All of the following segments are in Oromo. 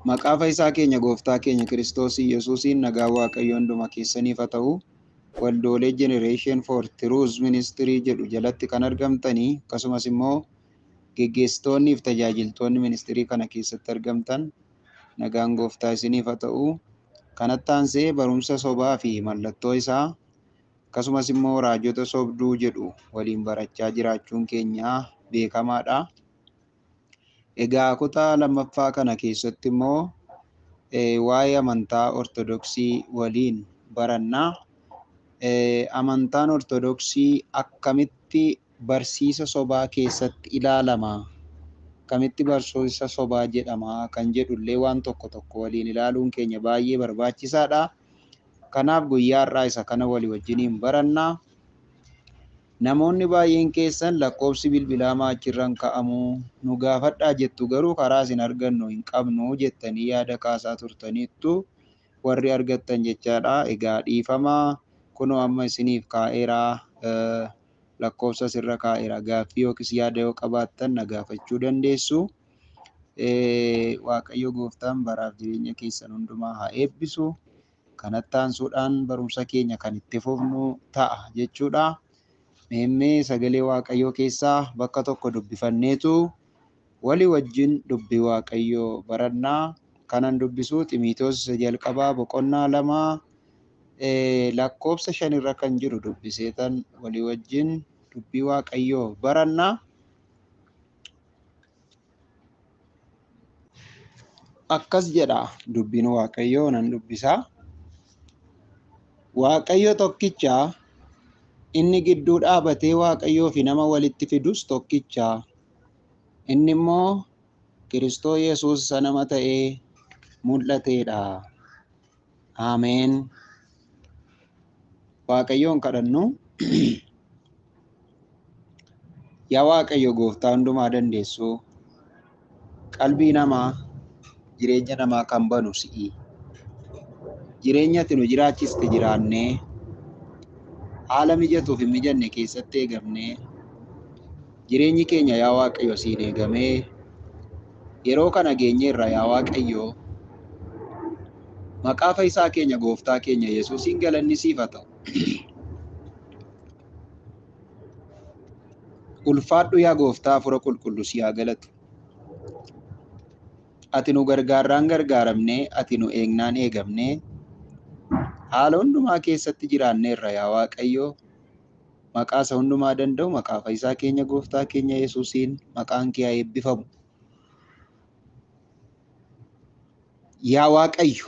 Maqaa Fayyisaa keenya Gooftaa keenya Kiristoos Yesuusiin nagaa Waaqayyo hunduma keessaniif haa ta'u. Waldoolee Generation for Truth Ministry jedhu jalatti kan argamtanii akkasumas immoo geggeessitoonnii fi tajaajiltoonni ministirii kana keessatti argamtan nagaan Gooftaa isiniif haa ta'u. Kanatti aansee barumsa sobaa fi mallattoo isaa akkasumas immoo raajota sobduu jedhu waliin barachaa jiraachuun keenya beekamaadha. Egaa kutaa lammaffaa kana keessatti immoo waa'ee amantaa Ortodoksii waliin barannaa. Amantaan Ortodoksii akkamitti barsiisa sobaa keessatti ilaalama? Akkamitti barsiisa sobaa jedhama? Kan jedhullee waan tokko waliin ilaaluun keenya baay'ee barbaachisaadha. Kanaaf guyyaa har'aa isa kana walii wajjiniin barannaa. Namoonni baay'een keessan lakkoofsi bilbilaa maachirran ka'amu nu gaafadhaa jettu, garuu karaa isin argannu hin qabnu jettanii yaada kaasaa turtaniittu warri argattan jechaadha. Egaa dhiifamaa kunoo amma isiniif kaa'eeraa, lakkoofsa sirra kaa'eera. Gaaffii yookiis yaada yoo qabaattan na gaafachuu dandeessu. Waaqayyo Gooftaan baraaf jireenya keessan hundumaa haa eebbisu. Kanatti aansuudhaan barumsa keenya kan itti fufnu ta'a jechuudha. Meemmee sagalee Waaqayyoo keessaa bakka tokko dubbifanneetu walii wajjin dubbii Waaqayyoo barannaa. Kanan dubbisu Ximootiyoos jalqabaa boqonnaa 2 lakkoofsa 5 irra kan jiru dubbiseetan walii wajjin dubbii Waaqayyoo barannaa. Akkas jedha dubbiin Waaqayyoo, nan dubbisaa. Waaqayyo tokkicha, inni gidduu dhaabatee Waaqayyoo fi nama walitti fidus tokkicha. Inni immoo Kiristoos Yesuus isa nama ta'ee mul'ateedha. Ameen. Waaqayyoon kadhannu. Yaa Waaqayyo Gooftaa hundumaa dandeessu, qalbii namaa, jireenya namaa kan banu si'i. Jireenya ati nu jiraachiste jiraannee haala mijatuuf hin mijanne keessatti eegamnee jireenyi keenya yaa Waaqayyo siin eegamee yeroo kana geenyeerra yaa Waaqayyo, maqaa Fayyisaa keenya Gooftaa keenya Yesuusiin galanni siif haa ta'u. Ulfaadhu yaa Gooftaa, Hafuura Qulqulluu si haa galatu. Ati nu gargaarraan gargaaramnee, ati nu eegnaan eegamnee haala hundumaa keessatti jiraanneerra yaa Waaqayyo. Maqaa isa hundumaa danda'u, maqaa Fayyisaa keenya Gooftaa keenya Yesuusiin maqaan kee haa eebbifamu. Yaa Waaqayyo,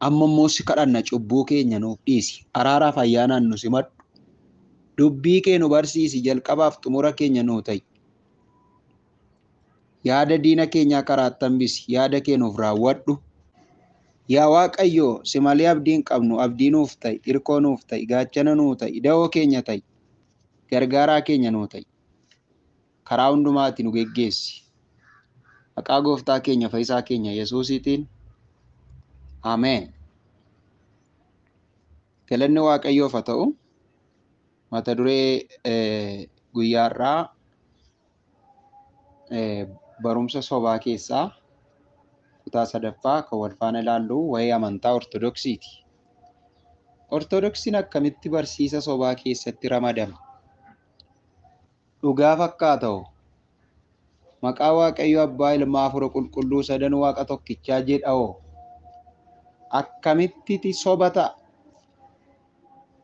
amma immoo si kadhanna, cubbuu keenya nuuf dhiisi. Araaraaf ayyaanaan nu simadhu. Dubbii kee nu barsiisi, jalqabaaf xumura keenya nuu ta'i. Yaada diina keenyaa karaatti hambisi, yaada kee nuuf raawwadhu. Yaa Waaqayyo, si malee abdiin qabnu, abdii nuuf ta'i, irkoo nuuf ta'i, gaachana nuu ta'i, da'oo keenya ta'i, gargaaraa keenya nuu ta'i. Karaa hundumaatti nu geggeessi. Maqaa Gooftaa keenya Fayyisaa keenya Yesuusiitiin. Ameen. Galanni Waaqayyoof haa ta'u. Mata duree guyyaa har'aa barumsa sobaa keessaa kutaa 3ffaa kan wal faana ilaallu waa'ee amantaa Ortodoksiiti. Ortodoksiin akkamitti barsiisa sobaa keessatti ramadama? Dhugaa fakkaata'u maqaa Waaqayyo Abbaa, Ilmaa, Hafuura Qulqulluu sadan Waaqa tokkichaa jedha'oo akkamitti soba ta'a?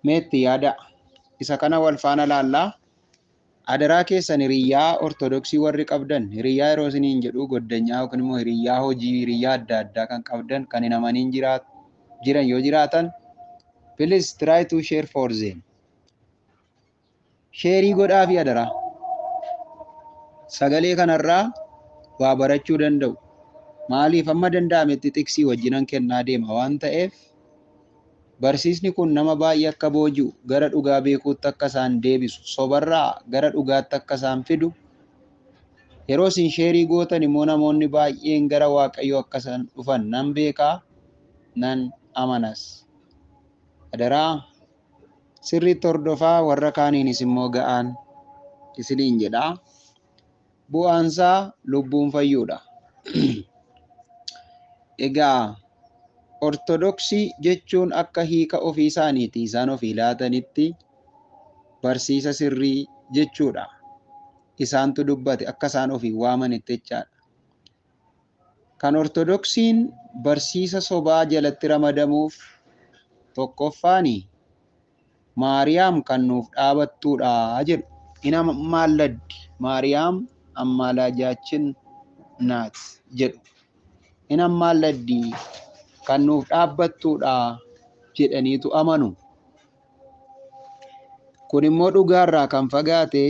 Meetti yaada? Isa kana wal faana ilaallaa. Adaraa keessan hiriyyaa Ortodoksii warri qabdan, hiriyyaa yeroo isiniin jedhu goddanyaa yookiin immoo hiriyyaa hojii, hiriyyaa adda addaa kan qabdan, kan hin amaniin jiran yoo jiraatan, please try to share for them. Sheerii godhaa fi adaraa. Sagalee kanarraa waa barachuu danda'u. Maaliif amma danda'ametti xiksii wajjinan kennaa deema waan ta'eef barsiisni kun nama baay'ee akka booji'u, gara dhugaa beekuutti akka isaan deebisu, sobarraa gara dhugaatti akka isaan fidu, yeroo isin sheerii gootan immoo namoonni baay'een gara Waaqayyoo akka isaan dhufan nan beekaa, nan amanas. Adaraa sirriitti hordofaa, warra kaaniinis immoo ga'aan isiniin jedhaa. Bu'aansaa lubbuun fayyuudha. Egaa Ortodoksii jechuun akka hiika ofii isaaniitii isaan ofii laatanitti barsiisa sirrii jechuudha. Isaantu dubbate akka isaan ofii waamanitti jechaadha. Kan Ortodoksiin barsiisa sobaa jalatti ramadamuuf tokkoffaani Maariyaam kan nuuf dhaabattuudha jedhu. Ina maalladdi Maariyaam አማላጃችን ናት jedhu. Ina maalladdi kan nuuf dhaabbattuudha jedhaniitu amanu. Kun immoo dhugaarraa kan fagaate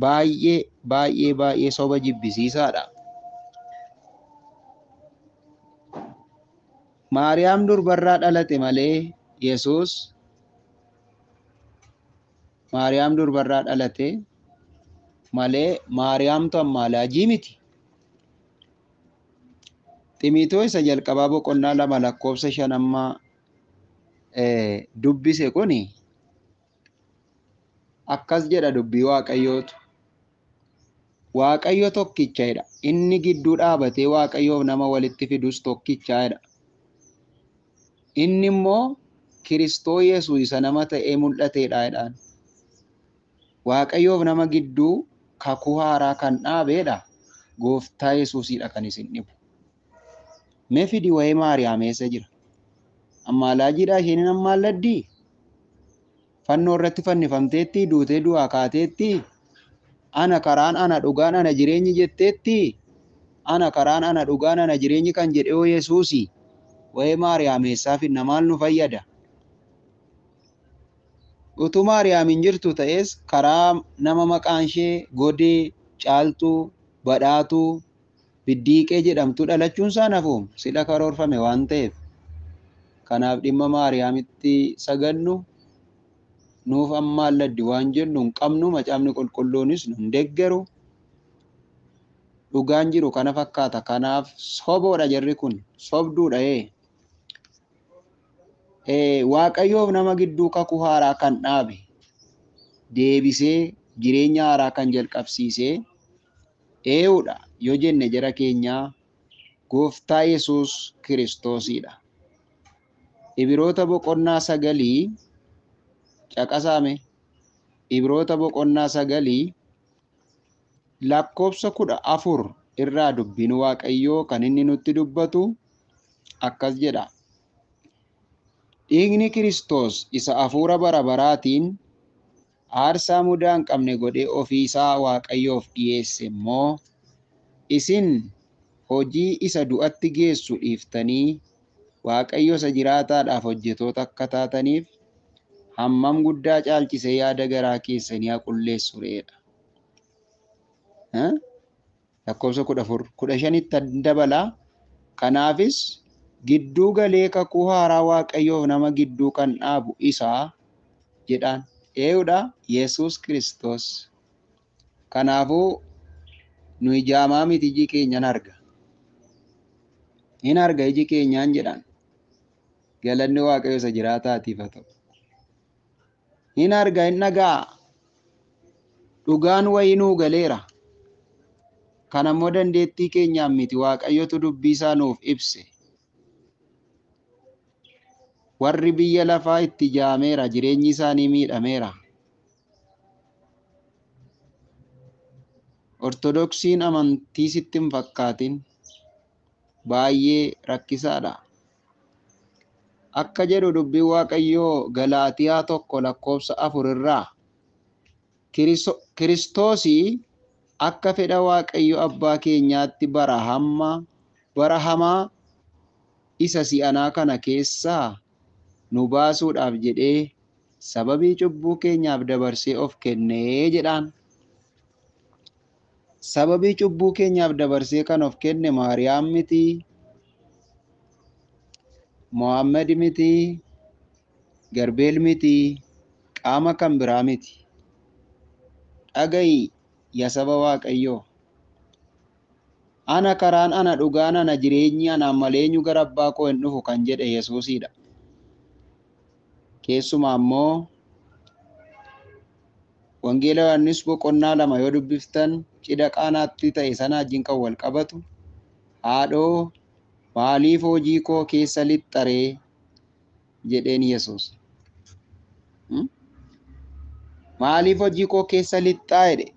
baay'ee soba jibbisiisaadha. Maariyaam durbarraa dhalate malee Yesuus Maariyaam durbarraa dhalate malee Maariyaamtu ammaalaajii miti. Ximitoo isa jalqabaa boqonnaa 2:5 dubbise kuni akkas jedha dubbii Waaqayyootu. Waaqayyo tokkichaadha. Inni gidduu dhaabatee Waaqayyoof nama walitti fidus tokkichaadha. Inni immoo Kiristoo Yesuus isa nama ta'ee mul'ateedha jedhaan. Waaqayyoof nama gidduu kakuu haaraa kan dhaabeedha. Gooftaa Yesuusidha kan isin dhibu. Mee fidi wayii Maariyaam eessa jira? Ammaalaajiidha isheen ammaalladdi? Fannoo irratti fannifamteetti, duutee du'aa kaateetti, ana karaan ana dhugaan ana jireenyi jetteetti, ana karaan ana dhugaan ana jireenyi kan jedhee Yesuusi. Wayii Maariyaam eessaa finna maal nu fayyada? Utuu Maariyaam hin jirtu ta'es karaa nama maqaan ishee Godee, Caaltuu, Badhaatuu, Biddiiqee jedhamtu dhalachuun isaa nafuum sidha karoorfame waan ta'eef. Kanaaf dhimma Maariyaamitti sagannu nuuf ammaalladdi waan jennu hin qabnu. Macaafni qulqulluunis nu hin deeggaru. Dhugaan jiru kana fakkaata. Kanaaf soboodha jarri kun, sobduudha. Waaqayyoof nama gidduu kakuu haaraa kan dhaabe, deebisee jireenya haaraa kan jalqabsiisee ee'uudha yoo jenne jara keenyaa Gooftaa Yesuus Kiristoosidha. Ibroota boqonnaa 9 caqasaame. Ibroota boqonnaa 9 lakkoofsa 14 irraa dubbiin Waaqayyoo kan inni nutti dubbatu akkas jedha. Dhiigni Kiristoos isa hafuura bara baraatiin aarsaa mudaa hin qabne godhee ofii isaa Waaqayyoof dhiyeesse immoo isin hojii isa du'atti geessu dhiiftanii Waaqayyo isa jiraataadhaaf hojjetoota akka taataniif hammam guddaa caalchisee yaada garaa keessanii haa qulleessu reedha. Lakkoofsa 15 dabalaa. Kanaafis gidduu galee kakuu haaraa Waaqayyoof nama gidduu kan dhaabu isaa jedhaan. Ee'uudha Yesuus Kiristoos. Kanaafuu nuyi jaamaa miti, iji keenyan arga. Hin arga iji keenyaan jedhaan. Galanni Waaqayyo isa jiraataatiif haa ta'u. Hin arga, hin dhaga'a. Dhugaan wayii nuu galeera. Kan ammoo dandeettii keenyaan miti, Waaqayyotu dubbii isaa nuuf ibse. Warri biyya lafaa itti jaameera, jireenyi isaanii miidhameera. Ortodoksiin amantii sitti hin fakkaatin, baay'ee rakkisaadha. Akka jedhu dubbii Waaqayyoo Galaatiyaa 1:4 irraa Kiristoosii akka fedha Waaqayyo abbaa keenyaatti bara hamaa isa si'anaa kana keessaa nu baasuudhaaf jedhee sababii cubbuu keenyaaf dabarsee of kennee jedhaan. Sababii cubbuu keenyaaf dabarsee kan of kenne Maariyaam miti, Mohaammed miti, Garbeel miti, qaama kan biraa miti. Dhaga'i yaa saba Waaqayyoo. Ana karaan ana dhugaan ana jireenyi anaan malee eenyu gara abbaa koo hin dhufu kan jedhe Yesuusidha. Keessumaa immoo Wangeela Yohaannis boqonnaa 2 yoo dubbiftan cidha Qaanaatti ta'e sana wajjin kan wal qabatu haadhoo maaliif hojii koo keessa lixxaree jedheen Yesuus. Maaliif hojii koo keessa lixxaa jedhe.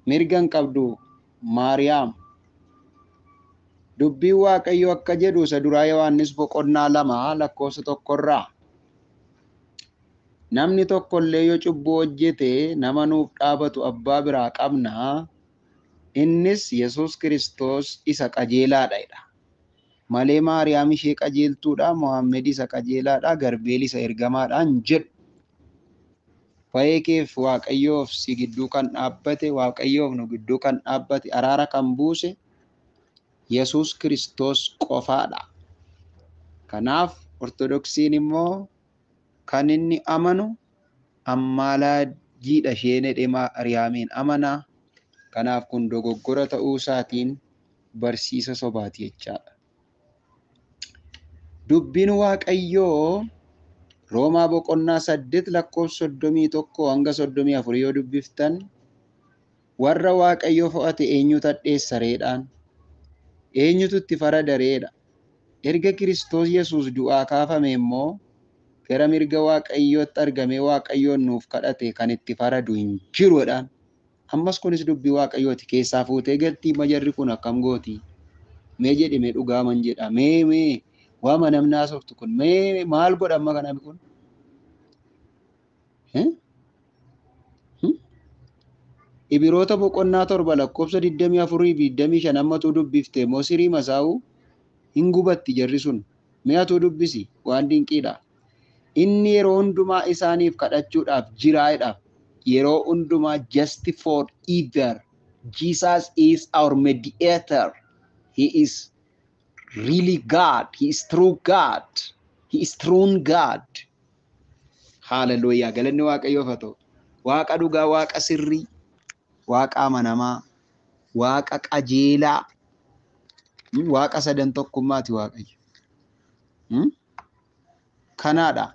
Mirgan qabdu Maariyaam. Dubbiin Waaqayyo akka jedhu isa duraa Yohaannis 2:1 namni tokkollee yoo cubbuu hojjete nama nuuf dhaabatu abbaa biraa qabna. Innis Yesuus Kiristoos isa qajeelaadha jedha. Malee Maariyaam ishee qajeeltuudha, Mohammed isa qajeelaadha, Garbeel isa ergamaadhaan jedhu. Waa'ee keef Waaqayyoof si gidduu kan dhaabbate, Waaqayyoof nu gidduu kan dhaabbate, araara kan buuse Yesuus Kiristoos qofaadha. Kanaaf Ortodoksiin immoo kan inni amanu ammalaajiidha isheen jedhee Maariyaamiin amana. Kanaaf kun dogoggora ta'uu isaatiin barsiisa sobaati jechaadha. Dubbiin Waaqayyoo Roomaa 8:31-34 yoo dubbiftan warra Waaqayyoo fo'ate eenyutu adheessareedhaan eenyutu itti faradareedha. Erga Kiristoos Yesuus du'aa kaafame immoo gara mirga Waaqayyootti argamee Waaqayyoon nuuf kadhate kan itti faradu hin jiruudhaan. Ammas kunis dubbii Waaqayyooti keessaa fuutee galtii majarri kun akkam gooti. Mee jedhi mee dhugaaman jedha. Mee waama namni haasoftu kun mee maal godha amma kana kun? Ibiroota 7:24-25 ammatu dubbifte moo sirii masaa'u hin gubatti jarri sun. Mee atu dubbisi waan dinqiidha. Inni yeroo hundumaa isaaniif kadhachuudhaaf jiraadhaaf yeroo hundumaa just for either. Jesus is our mediator. He is really God. He is true God. He is true God. Hallelujah. Galanni Waaqayyoof haa ta'u. Waaqa dhugaa, Waaqa sirrii, Waaqa amanamaa, Waaqa qajeelaa, Waaqa sadan tokkummaati Waaqayyo. Kanaadha.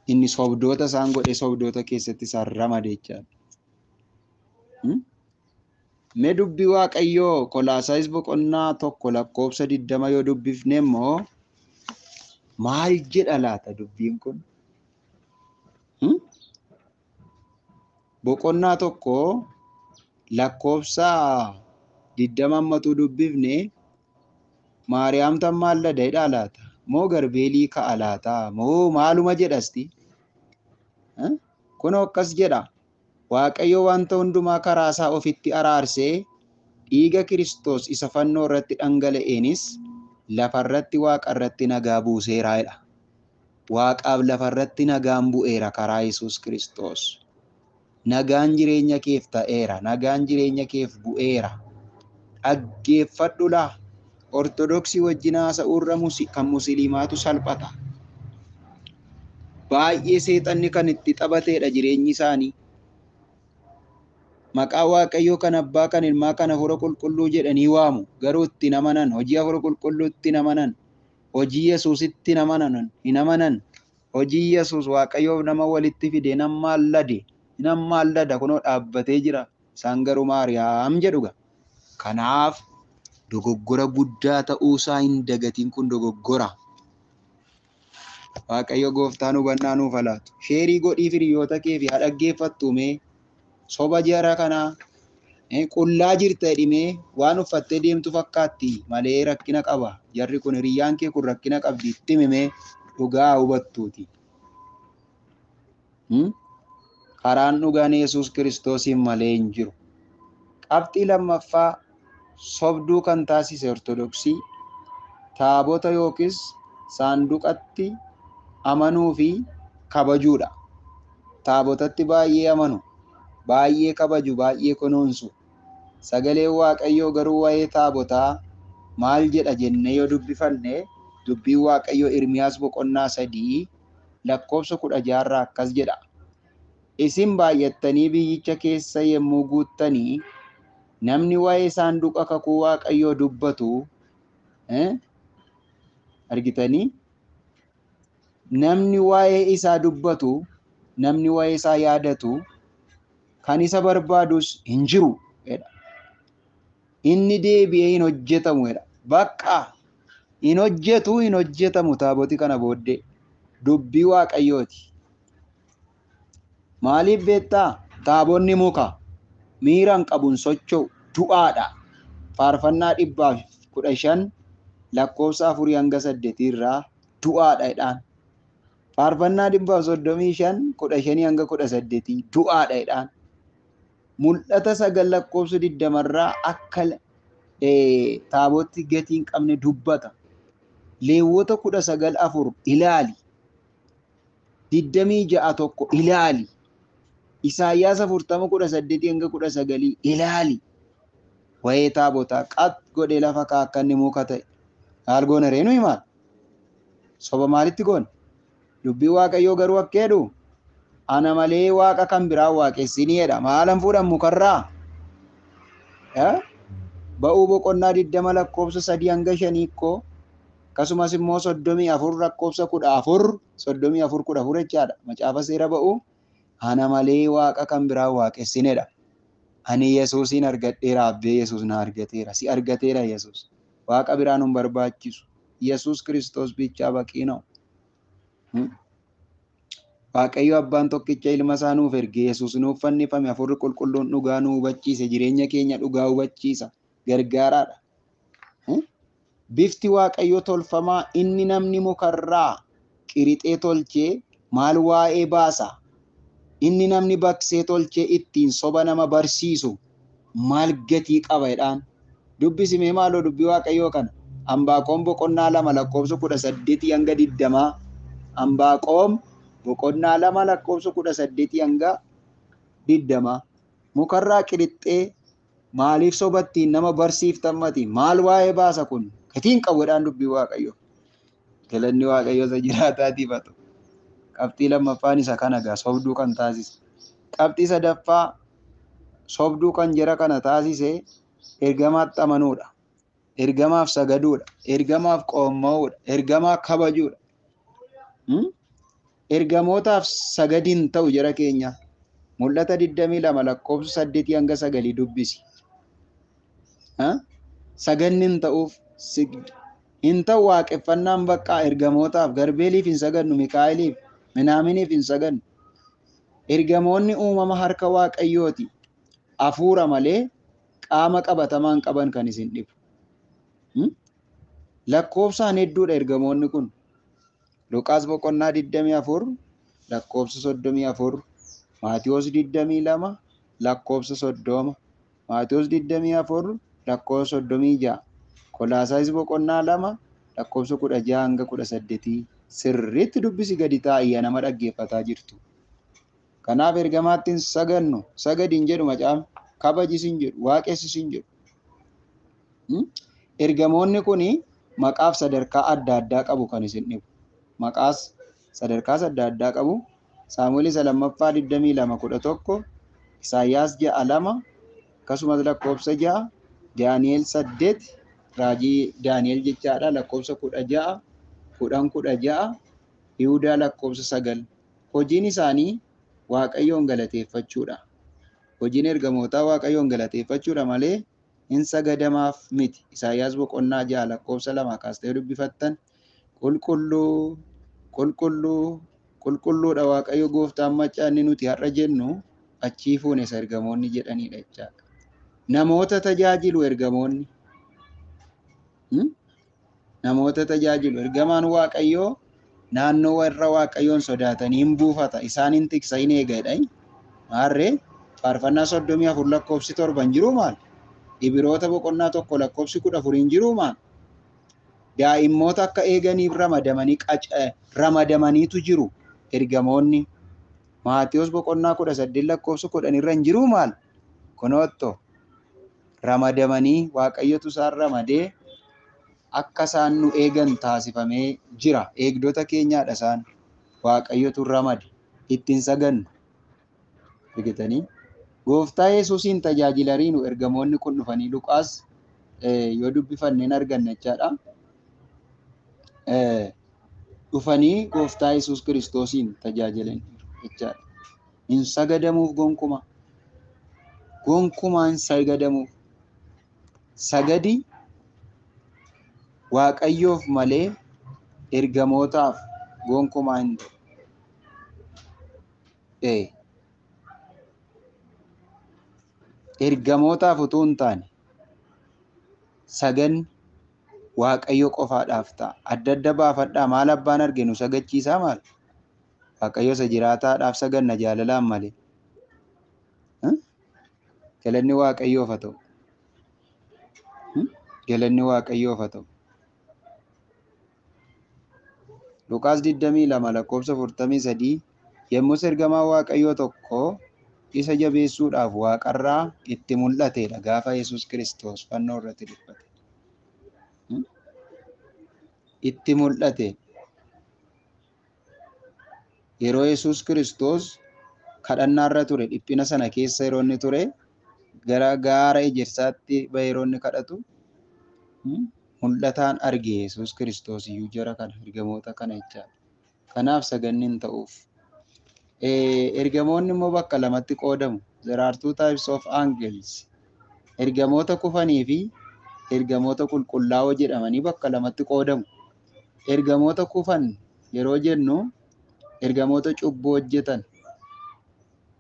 Inni sobdoota isaan godhe sobdoota keessatti isaan ramade jechaadha. Mee dubbii Waaqayyoo Kolaasaayis 1:20 yoo dubbifne immoo maal jedha laata dubbiin kun? 1:20 ammatu dubbifne Maariyaam tan maal ladha laata? Moo Garbeelii ka'a laata? Moo maaluma jedhasti? Kun akkas jedha. Waaqayyo wanta hundumaa karaa isaa ofitti araarsee dhiiga Kiristoos isa fannoo irratti dhangala'eenis lafarratti Waaqa irratti nagaa buuseera jedha. Waaqaaf lafarratti nagaan bu'eera karaa Yesuus Kiristoos. Nagaan jireenya keef ta'eera. Nagaan jireenya keef bu'eera. Dhaggeeffadhu laa. Ortodoksii wajjin haasa'uurra kan musliimaatu salphata. Baay'ee seexanni kan itti taphateedha jireenyi isaanii. Maqaa Waaqayyoo kan Abbaa kan Ilmaa kan Hafuura Qulqulluu jedhanii waamu. Garuu itti namanan. Hojii Hafuura Qulqulluu itti namanan. Hojii Yesuusitti namanan. Hin amanan. Hojii Yesuus Waaqayyoof nama walitti fide nama allada kunoo dhaabbatee jira. Isaan garuu Maariyaam jedhuga. Kanaaf dogoggora guddaa ta'uu isaa hin dagatiin kun dogoggora. Waaqayyo gooftaan hubannaa nuuf haa laatu. Sheerii godhii hiriyoota kee fi haa dhaggeeffattu mee soba jara kanaa qullaa jirta dhimee waan uffattee deemtu fakkaatti malee rakkina qaba. Jarri kun hiriyyaan kee kun rakkina qabdi itti himee dhugaa hubattuuti. Karaan dhugaan Yesuus Kiristoosiin malee hin jiru. Qabxii lammaffaa sobduu kan taasise Ortodoksii taabota yookiis saanduqatti amanuu fi kabajuudha. Taabotatti baay'ee amanu, baay'ee kabaju, baay'ee kunuunsu. Sagaleen Waaqayyoo garuu waa'ee taabotaa maal jedha jennee yoo dubbifanne dubbiin Waaqayyoo Irmiyaas 3:16 akkas jedha. Isin baay'attanii biyyicha keessa yemmuu guuttanii namni waa'ee saanduqa kakuu Waaqayyoo dubbatu argitanii namni waa'ee isaa dubbatu, namni waa'ee isaa yaadatu, kan isa barbaadus hin jiru jedha. Inni deebi'ee hin hojjetamu jedha. Bakka hin hojjetu hin hojjetamu taaboti kana booddee dubbii waaqayyooti. Maaliif beektaa? Taabonni muka miiraan qabuun socho'u du'aadha. Faarfannaa 115 lakkoofsa 4 hanga 8 irraa du'aadha jedhaan. Faarfannaa 135 15 hanga 18 du'aadha jedhaan. Mul'ata 9 lakkoofsa 20 irraa akka taabotti gatii hin qabne dubbata. Leewwota 19:4 ilaali. 26:1 ilaali. Isaayyaas 40:18 hanga 19 ilaali. Wayee taabotaa qat godhee lafa kaakka inni muka ta'e. Maal goona reenu himaal? Soba maalitti goona? Dubbii waaqayyoo garuu akka jedhu ana malee waaqa kan biraa waaqessinii jedha. Maalan fuudhan mukarraa? Ba'uu boqonnaa 20 lakkoofsa 3 hanga 5 ikkoo akkasumas immoo 34 lakkoofsa 14 34 14 jechaadha. Macaafa seera ba'uu ana malee waaqa kan biraa waaqessinedha. Ani Yesuusin argadheera, abbee Yesuus na argateera. Si argateera Yesuus. Waaqa biraa nun barbaachisu. Yesuus Kiristoos bichaa baqii ነው. Waaqayyo abbaan tokkicha ilma isaa nuuf erge Yesuus nuuf fannifame hafuurri qulqulluun dhugaa nu hubachiise jireenya keenya dhugaa hubachiisa gargaaraadha. Bifti waaqayyo tolfamaa inni namni mukarraa qirixee tolchee maal waa'ee baasa? Inni namni baksee tolchee ittiin soba nama barsiisu maal gatii qaba jedhaan. Dubbisimee maaloo dubbii waaqayyoo kana. Ambaaqoom boqonnaa 2 lakkoofsa 18 hanga 20. Ambaaqoom boqonnaa 2 lakkoofsa 18 hanga 20. Mukarraa qirixee maaliif sobattiin nama barsiiftammati? Maal waa'ee baasa kun? Gatiin qabuudhaan dubbii waaqayyoo. Galanni waaqayyoo isa jiraataatiif haa ta'u. Qabxii lammaffaan isa kana gaa sobduu kan taasise. Qabxii sadaffaa sobduu kan jara kana taasise ergamaatti amanuudha. Ergamaaf sagaduudha. Ergamaaf qoomma'uudha. Ergamaaf kabajuudha. Ergamootaaf sagadiin ta'u jara keenya. Mul'ata 22 lakkoofsa 8 hanga 9 dubbisi. Saganni hin ta'uuf hin ta'u waaqeffannaan bakka ergamootaaf garbeeliif hin sagannu, Mikaa'eliif Minaaminiif hin sagannu. Ergamoonni uumama harka waaqayyooti. Hafuura malee qaama qabatamaan qaban kan isin dhibu. Lakkoofsaan hedduudha ergamoonni kun. Luqaas boqonnaa 24 lakkoofsa 34, Maatiyos 22 lakkoofsa 30, Maatiyos 24 lakkoofsa 36, Kolaasaayis boqonnaa 2 lakkoofsa 16 hanga 18 sirriitti dubbisi gadi taa'ii nama dhaggeeffataa jirtu. Kanaaf ergamaatti hin sagannu, sagadiin jedhu macaan, kabajisiin jedhu, waaqessisiin jedhu. Ergamoonni kun maqaaf sadarkaa adda addaa qabu kan isin dhibu. Maqaas sadarkaas adda addaa qabu. Saamu'eel 2:22-11, Isaayyaas 6:2, akkasumas lakkoofsa 6, Daani'el 8, raajii Daani'el jechaadha lakkoofsa 16, 10:16, Yihudaa lakkoofsa 9. Hojiin isaanii waaqayyoon galateeffachuudha. Hojiin ergamootaa waaqayyoon galateeffachuudha malee hin sagadamaaf miti. Isaayyaas boqonnaa 6 lakkoofsa 2 kaastee dubbifattan qulqulluu qulqulluu qulqulluudha waaqayyo gooftaan macaanni nuti har'a jennu achii fuune ergamoonni jedhanidha jechaadha. Namoota tajaajilu ergamoonni. Namoota tajaajilu. Ergamaan waaqayyoo naannoo warra waaqayyoon sodaatanii hin buufata. Isaan hin tiksa hin eegadha. Maarree faarfannaa 34 lakkoofsi 7 jiru maal? Ibroota boqonnaa 1 lakkoofsi 14 jiru maal? Daa'immoota akka eeganiif ramadamaniitu jiru ergamoonni. Maatiyos boqonnaa 18 lakkoofsa 10 irra hin jiru maal? Kunootto ramadamanii waaqayyotu isaan ramadee akka isaan nu eegan taasifamee jira. Eegdota keenyaadha isaan. Waaqayyotu ramade ittiin sagannu. Argitanii? Gooftaa Yesuusiin tajaajilariinu ergamoonni kun dhufanii Luqaas yoo dubbifanneen arganna jechaadha. Dhufanii gooftaa Yesuus Kiristoosiin tajaajilan jechaadha. Hin sagadamuuf gonkumaa hin sagadamuuf. Sagadi Waaqayyoof malee ergamootaaf gonkumaa hin ta'u. Ergamootaaf utuu hin taane saganni Waaqayyo qofaadhaaf ta'a. Adda adda baafadhaa. Maal abbaan arge nu sagachiisaa maal? Waaqayyo isa jiraataadhaaf saganna jaalalaan malee. Galanni Waaqayyoof haa ta'u. Galanni Waaqayyoof haa ta'u. Luqaas 22 lakkoofsa 43 yommus ergamaan Waaqayyoo tokko isa jabeessuudhaaf waaqarraa itti mul'atedha gaafa Yesuus Kiristoos fannoo irratti dhiphate. Itti mul'ate yeroo Yesuus Kiristoos kadhannaarra ture, dhiphina sana keessa yeroo inni ture, gara gaara ejersaatti bahee yeroo inni kadhatu mul'ataan arge Yesuus Kiristoos iyyuu jara kana ergamoota kana jechaadha. Kanaaf saganni hin ta'uuf. Ergamoonni immoo bakka lamatti qoodamu. There are two types of angels. Ergamoota kufanii fi ergamoota qulqullaa'oo jedhamanii bakka lamatti qoodamu. Ergamoota kufan yeroo jennu ergamoota cubbuu hojjetan.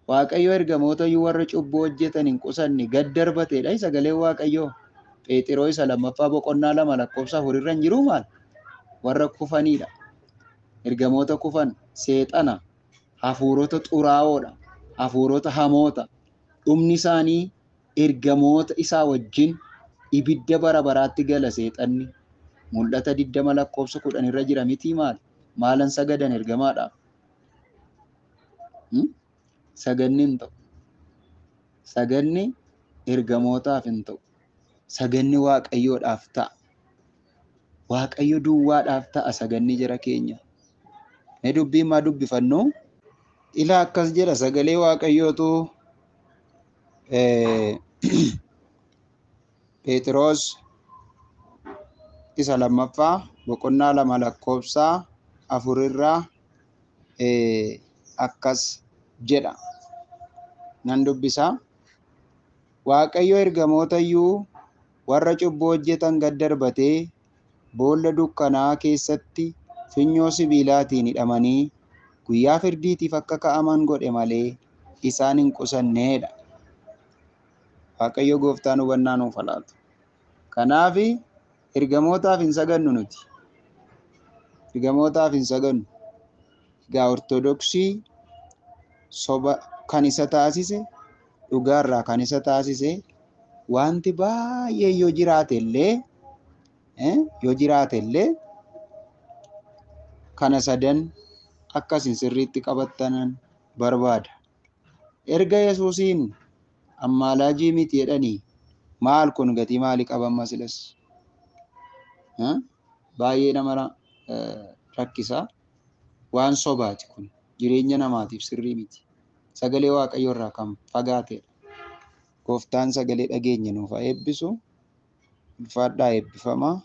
Waaqayyo ergamoota iyyuu warra cubbuu hojjetan hin qusanne gad darbateedha. Sagaleen Waaqayyoo Phexros isa lammaffaa boqonnaa 2 lakkoofsa 4 irra hin jiru maal? Warra kufanidha. Ergamoota kufan seexana, hafuurota xuraa'oodha, hafuurota hamoota. Dhumni isaanii ergamoota isaa wajjin ibidda bara baraatti gala seexanni. Mul'ata 20 lakkoofsa 10 irra jira miti maal? Maalan sagadan ergamaadhaaf? Saganni hin ta'u. Saganni ergamootaaf hin ta'u. Saganni Waaqayyoodhaaf ta'a. Waaqayyo duwwaadhaaf ta'a saganni jara keenya. Mee dubbiin maa dubbifannu? Ilaa akkas jedha sagalee Waaqayyootu Phexros isa lammaffaa boqonnaa 2 lakkoofsa 4 irraa akkas jedha. Nan dubbisaa. Waaqayyo ergamoota iyyuu warra cubbuu hojjetan gad darbatee boolla dukkanaa keessatti finyoo sibiilaatiin hidhamanii guyyaa firdiitiif akka ka'aman godhe malee isaan hin qusanneedha. Waaqayyo gooftaan hubannaa nuuf haa laatu. Kanaaf ergamootaaf hin sagannu nuti. Ergamootaaf hin sagannu. Egaa ortodoksii soba kan isa taasise, dhugaarraa kan isa taasise, wanti baay'ee yoo jiraate illee kana sadan akkasin sirriitti qabattanan barbaada. Erga Yesuusiin ammaalaajii miti jedhanii maal kun gatii maalii qaban masilas? Baay'ee nama rakkisaa. Waan sobaati kun jireenya namaatiif sirrii miti. Sagalee Waaqayyoo irraa kan fagaatedha. Gooftaan sagalee dhageenya nuuf haa eebbisu. Ulfaadhaa eebbifamaa.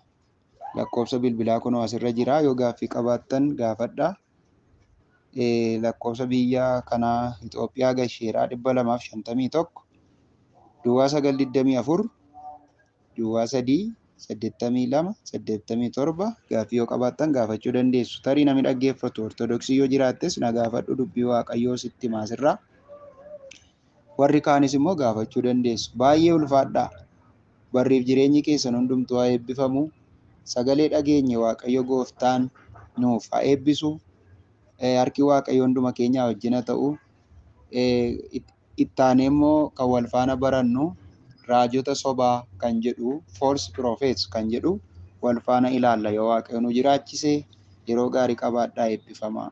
Lakkoofsa bilbilaa kunoo asirra jira. Yoo gaaffii qabaattan gaafadhaa. Lakkoofsa biyya kanaa Itoophiyaa gasheeraa 251 Duwwaa 924 Duwwaa 3 82 87 gaaffii yoo qabaattan gaafachuu dandeessu. Tarii namni dhaggeeffatu ortodoksii yoo jiraattes na gaafadhu dubbii Waaqayyoo sitti maasirraa. Warri kaanis immoo gaafachuu dandeessu. Baay'ee ulfaadhaa. Barriif jireenyi keessan hundumtuu haa eebbifamu. Sagalee dhageenye Waaqayyo gooftaan nuuf haa eebbisu. Harki Waaqayyo hunduma keenya wajjin haa ta'u. Ittaanee immoo kan wal faana barannu raajota sobaa kan jedhu false prophets kan jedhu wal faana ilaalla. Yoo Waaqayyo nu jiraachise yeroo gaarii qabaadhaa eebbifamaa.